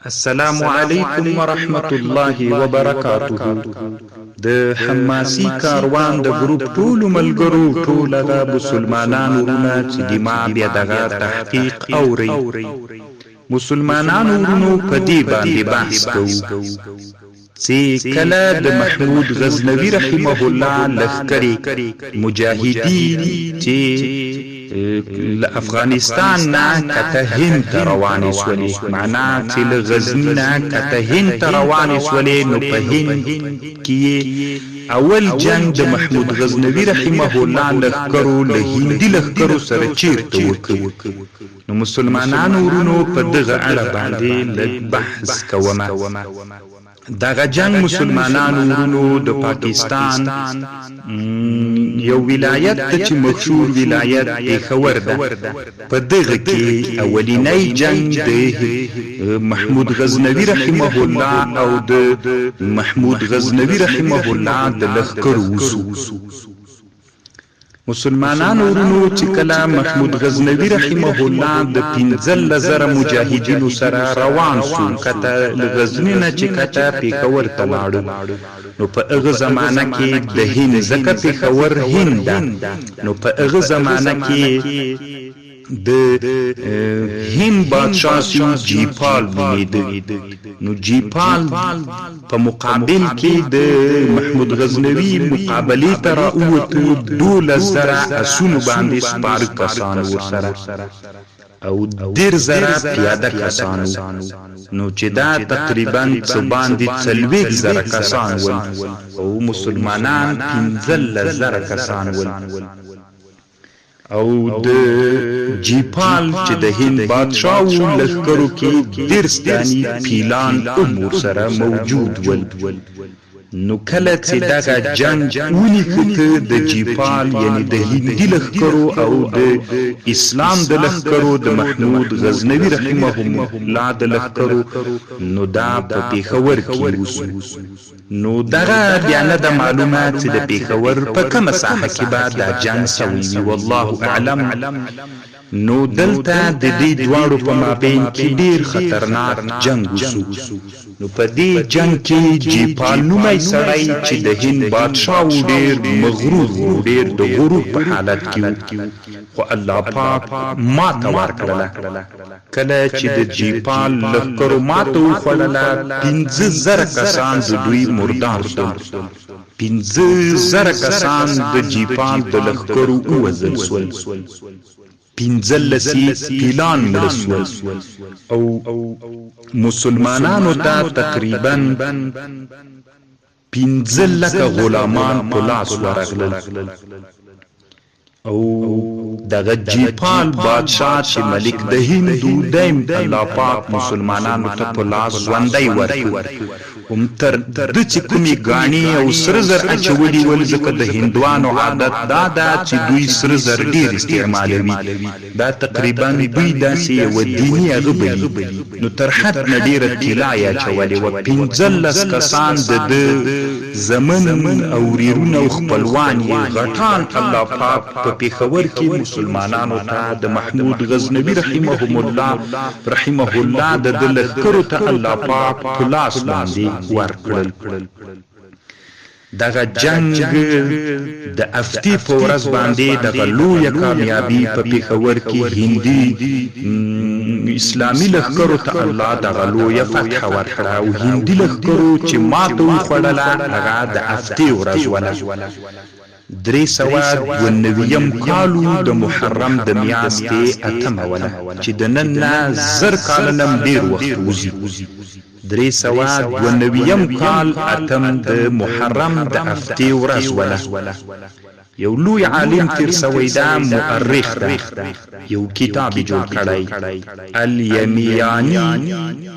السلام علیکم ورحمت الله وبرکاته. د حماسي کاروان د ګروپ ټولو ملګرو ټول د مسلمانانو ورونه چې دما بیا دغه تحقیق اوري. مسلمانانو ورونو په دې باندې بحث کوو چې کله د محمود غزنوي رحمه الله لښکرې مجاهدین چې افغانستان نه کته هند ته روانې سولې، معنا چې له غزني نه کته هند ته روانې سولې، نو په هند کې اول جنگ د محمود غزنوي رحمه الله لښکرو له هندي لښکرو سره چیرته وکړ. نو مسلمانانو ورونو په دغه اړه باندې لږ بحث کومه. دغه جنگ مسلمانانو ورونو د پاکستان یو ولایت ته چې مشهور ولایت پیښور ده، په دغه کې اولینی جنگ د محمود غزنوي رحمه الله او د محمود غزنوي رحمه الله د لښکرو وسو. مسلمانانو ورونو چې کله محمود غزنوي رحمه الله د 15,000 مجاهدینو سره روان سو، کته غزنی نه چې کته پیښور ته لاړو، نو په هغه زمانہ کې د هند زکه پیښور هند ده، نو په هغه زمانہ کې د هند بادشاہ سو جیپال نومیده. نو جیپال په مقابل کې د محمود غزنوي مقابله ته راووت 12,000 اسونو باندې سپار کسان ورسره او 10,000 پیاده کسانو، نو چې دا تقریبا څه باندې 40,000 کسان ول او مسلمانان 15,000 کسان ول. او د جیپال چې د هند بادشاہ و لښکرو کې 10 دانی پیلان امور سره موجود ول. نو کله چې دغه جنگ ونیکته د جیپال یعنی د هندي لښکرو او د اسلام د لښکرو د محمود غزنوي رحمه الله د لښکرو، نو دا په پیښور کې وسو. نو دغه بیا نه د معلومات چې د پیښور په کومه ساحه کې بعد دا جنگ سوی وي، والله اعلم. نو دلته د دې دواړو په مابین کې ډیر خطرناک جنگ وسو. نو په دې جنگ کې جیپال نومي سړی چې د هند بادشاہ و ډیر مغرور و، ډیر د غرور په حالت کې، خو الله پاک ماته ورکړله. کله چې د جیپال لښکرو ماته وخوړله 15,000 کسان د دوی مردار شول. 15,000 کسان د جیپال د لښکرو ووژل سول، 15 پیلان مړه سول او مسلمانانو ته تقریبا 15,000 غلامان په لاس ورغلل. او دغه جیپال بادشاہ چې ملک د هندو دایم الله پاک مسلمانانو ته په لاس ژوندی ورکړ. تر د چې کومې ګاڼې او سره زر اچولي ول، ځکه د هندوانو عادت دا ده چې دوی سره زر ډیر استعمالوي، دا تقریبا دوی داسې یوه دیني هغه بلي. نو تر حد نه ډیره طلا یې اچولې وه. 15 کسان د زمن او ریرونه او خپلوان یې غټان الله پاک په پیښور کې مسلمانانو ته د محمود غزنوي رحمه الله د لښکرو ته الله پاک په لاس باندې ورکړل. دغه جنگ د افتی په ورځ باندې دغه لویه کامیابي په پیښور کې هندي اسلامي لښکرو ته الله دغه لویه فتح ورکړه او هندي لښکرو چې ماته وخوړله هغه د افتی ورځ وله. 392 کالو د محرم د میاشتې 8 وله، چې د نن نه 1000 کاله نه ډیر وخت وځي. 392 کال 8 د محرم د افتی ورځ وله. یو لوی عالم تیر سوی دا مؤرخ ده، یو کتاب جوړ کړی الیمیانی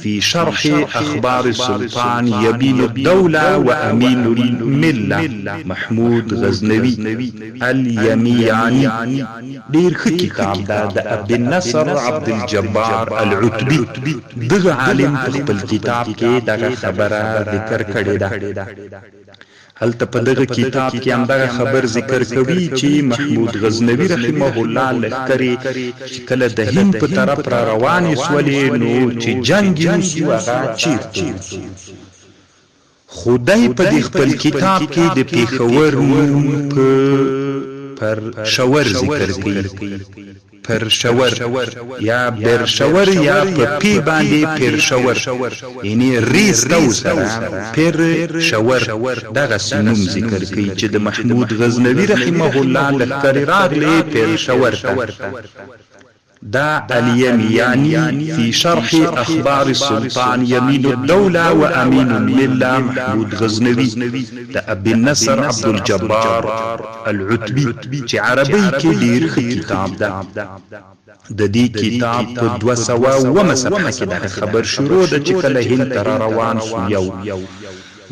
فی شرح اخبار السلطان یبین الدوله و امین المله محمود غزنوي. الیمیانی ډیر ښه کتاب ده د عبد النصر عبد الجبار العتبی. دغه عالم په خپل کتاب کې دغه خبره ذکر کړې ده. هلته په دغه کتاب کې همدغه خبر ذکر کوي چې محمود غزنوي رحمه الله لښکرې چې کله د هند په طرف را روانې سولې نو چې جنګ یې وسو هغه چیرته خدای په دې خپل کتاب کې د پېښور نوم په پرشور ذکر کوي پرشور یا برشور یا په پی باندې پرشور یعنی ریس دو سره پرشور دغه سنوم ذکر کوي چې د محمود غزنوي رحمه الله لښکرې راغلې پرشور ته دا اليمياني في شرح أخبار السلطان يمين الدولة وأمين الملة محمود غزنوي دا أبي النصر عبد الجبار العتبي چې عربي کې ډېر ښه کتاب ده د دې کتاب په 200 صفحه کې دا خبر شروع ده چې کله هند ته روان سو یو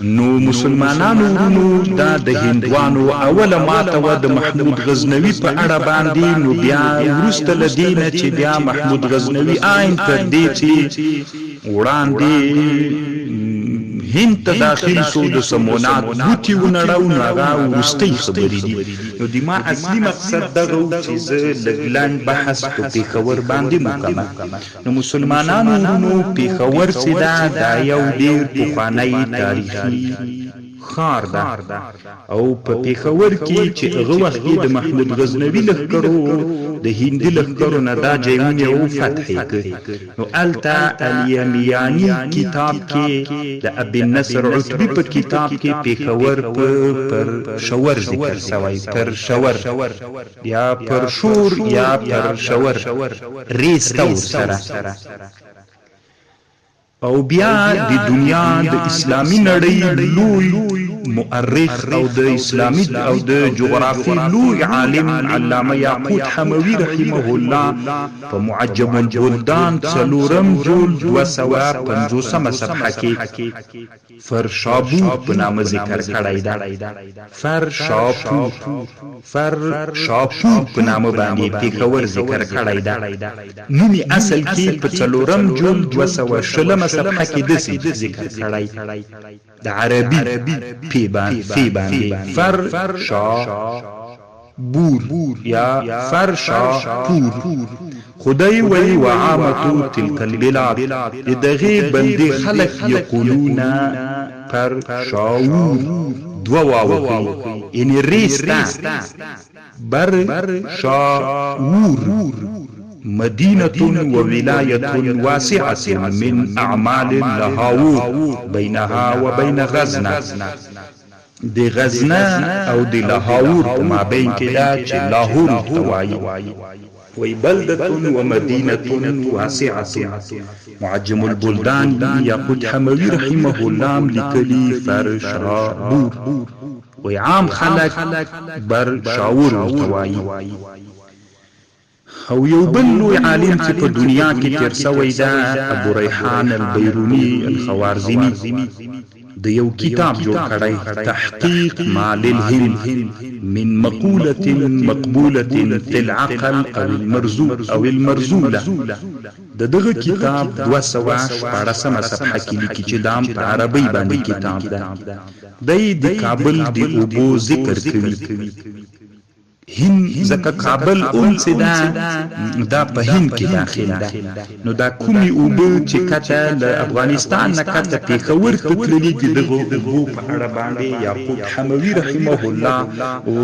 نو مسلمانانو ورونو دا د هندوانو اوله ماته و د محمود غزنوي په اړه باندې نو بیا وروسته له دې نه چې بیا محمود غزنوي آئین تر دې چې وړاندې هند ته داخل سو د سمونات بوتي ونړاو نو هغه وروستۍ خبرې دي نو د ما اصلي مقصد دغه چې زه لږ بحث په پېښور باندې وکړم نو مسلمانانو ورونو پېښور چې دا یو ډېر پخوانی تاریخي ښار ده او په پېښور کې چې هغه وخت کې د محمود غزنوي لښکرو د هندي لښکرو نه دا ځایونه وفتح کړي نو هلته الیمیاني کتاب کې د ابي النصر عتبي په کتاب کې پېښور پرشور ذکر شوی پرشور یا پرشور یا پرشور ریس تور سره او بیا د دنیا د اسلامي نړۍ لوی مؤرخ او د اسلامي او د جغرافي لوی عالم علامه یاقوت حموي رحمه الله په معجم البلدان څلورم جلد 250 صفحه کې فرشابور په نامه ذکر کړی ده فرشابور په نامه باندې پېښور ذکر کړی ده نومي اصل کې په څلورم جلد 216 صفحه کې داسې ذکر کړی د عربي پی باندې فرشابور یا فرشاپور خدای وی وعامتو تلك البلاد دغه بندي خلق یقولون پرشاور دو واو ان ریستا برشاور مدينة وولاية واسعة من أعمال لاهور بينها وبين غزنة دي غزنة أو دي لاهور ما بين كده لاهور توائي وبلدة ومدينة واسعة معجم البلدان ياقوت حموي رحمه الله لكلي فرشابور وعام خلق برشاور توائي او یو بل لوی عالم چې په دنیا کې تیر شوی ده ابو ریحان البیرونی الخوارزمی د یو کتاب جوړ کړی تحقیق ما للهند من مقولة مقبولة في العقل او المرزولة د دغه کتاب 214 صفحه کې لیکي چې دام په عربی باندې کتاب ده د کابل د اوبو ذکر کوي هند زکه کابل اونڅ دا په هند کې داخل ده نو دا کومي اوبه چې کته د افغانستان نه کته پېښور ته تللي دي دغه اوبو په اړه باندې یاقوت حموي رحمه الله او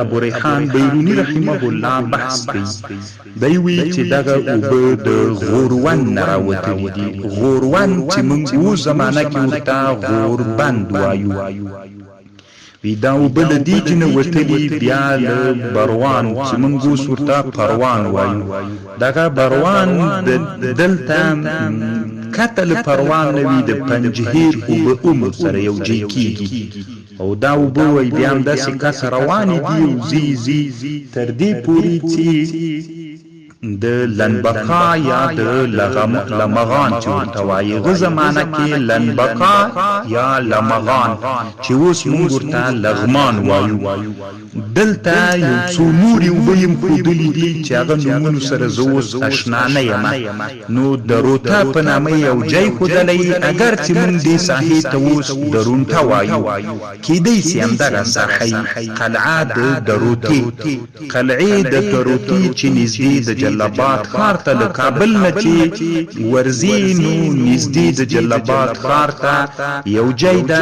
ابو ریحان بیرونی رحمه الله بحث کوي دوی وی چې دغه اوبه د غوروان نه راوتلي دي غوروان چې موږ و زمانه کې ورته غوربند وایو وی دا وبل دی جن وتلی بیا بروان چې موږ ورته پروان وایو دغه بروان دلته کتل پروان نوی د پنجهیر او به عمر سره یو جی کیږي او دا وبو وی بیا د سکه روان دی زی تر دې پوری چې د لنبقا یا د لمغان چې ورته وایي هغه زمانه کې لنبقا یا لمغان چې اوس موږ ورته لغمان وایو. دلته یو څو نورې اوبه یم ښودلي دي چې هغه نومونو سره زه اوس اشنا نه یم. نو د روته په نامه یو ځای ښودلی، اگر چې موږ دې ساحې ته اوس درونټه وایو، کیدی سي همدغه ساحه قلعه د دروتې، قلعې د دروتې چې نږدې د جلاباد ښار ته له کابل نه چې ورځي، نو نږدې د جلاباد ښار ته یو ځای ده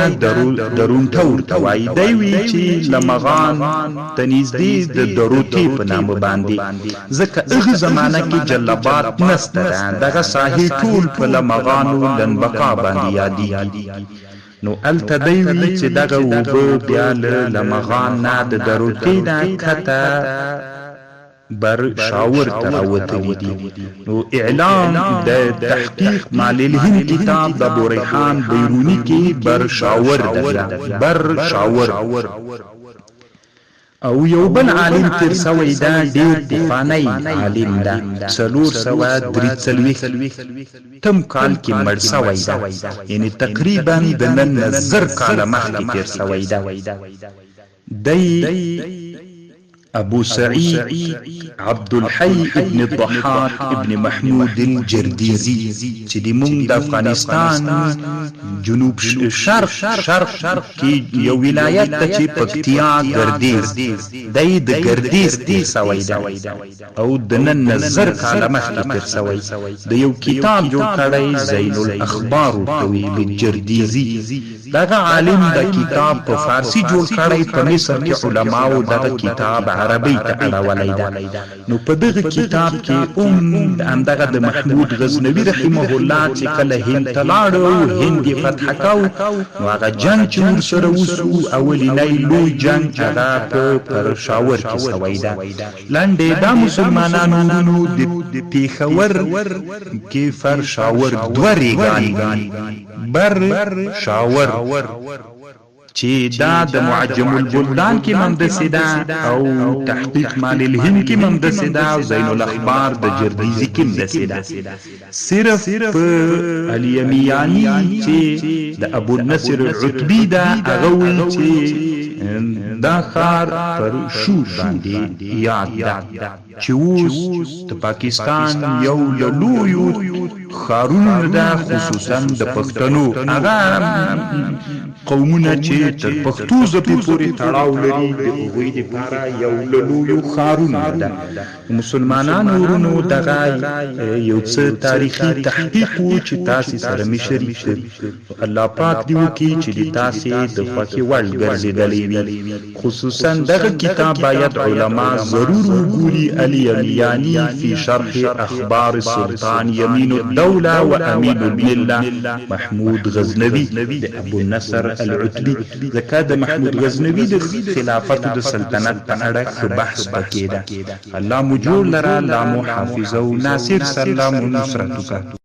درونټه ورته وایي. دی وی چې لمغان ته نږدې د دروتې په نامه باندې، ځکه هغه زمانه کې جلاباد نسته ده، دغه ساحې ټول په لمغانو لنبقا باندې یادېږي. نو الته دی وی چې دغه اوبه بیا له لمغان نه د دروتې نه کته بر شاور ته راوتلي دي. نو اعلام د تحقیق مال الهند کتاب د ابو ریحان بیرونی کې بر شاور ده، بر شاور. او یو بل عالم تیر سوی دا ډیر پخوانی عالم دا 443 کال کې مړ سوی دا، یعنی تقریبا د نن 1000 کال مخکې تیر سوی دا. دی ابو سعید عبد الحی ابن الضحاک ابن محمود الجردیزی چې د مونږ د افغانستان جنوب شرق کې یو ولایت ته چې پکتیا ګردیز، دی د ګردیز تیر سوی دا او د نن 1000 کاله مخکې تیر سوی. د یو کتاب جوړ کړی زین الاخبار ورته بالجردیزي. دغه عالم د کتاب په فارسی جوړ کړی، په مصر کې علماو دغه کتاب عربی ته اړولی ده. نو په دغه کتاب کې همدغه د محمود غزنوي رحمه الله چې کله هند ته لاړو، هند یې فتح کو، نو هغه جنګ چې ورسره وسو اولنی لوی جنګ هغه په پرشاور کې سوی ده. لنډې دا مسلمانانو د پیښور کې فرشاور دوه ریګان بر شاور چې دا د معجم البلدان کې مندسه ده او تحقیق مال الهند کې مندسه ده او زین الاخبار د جردیزي کې مندسه ده. صرف الیمیانی چې د ابو النصر العتبی ده هغه چې دا خار پر شو باندې یاد ده چې اوس د پاکستان یو لویو خارونه ده، خصوصا د پښتنو هغه قومونه چې تر پښتو ژبې پورې تړاو لري، د هغوی دپاره یو لویو خارونه ده. مسلمانانو ورونو دغه یو څه تاریخي تحقیق و چې تاسې سره مې شریک کړي. الله پاک دې وکړي چې د تاسې د خوښې وړ ګرځېدلی وي. خصوصا دغه کتاب باید علما ضرور وګوري. الیمیانی فی شرح اخبار السلطان یمین الدوله و امین المله محمود غزنوي د ابو النصر العتبی. ځکه د محمود غزنوي د خلافت د سلطنت په اړه بحث پکې ده. الله مجور لرا، الله مو حافظ او ناصر، سلام و نصرتک.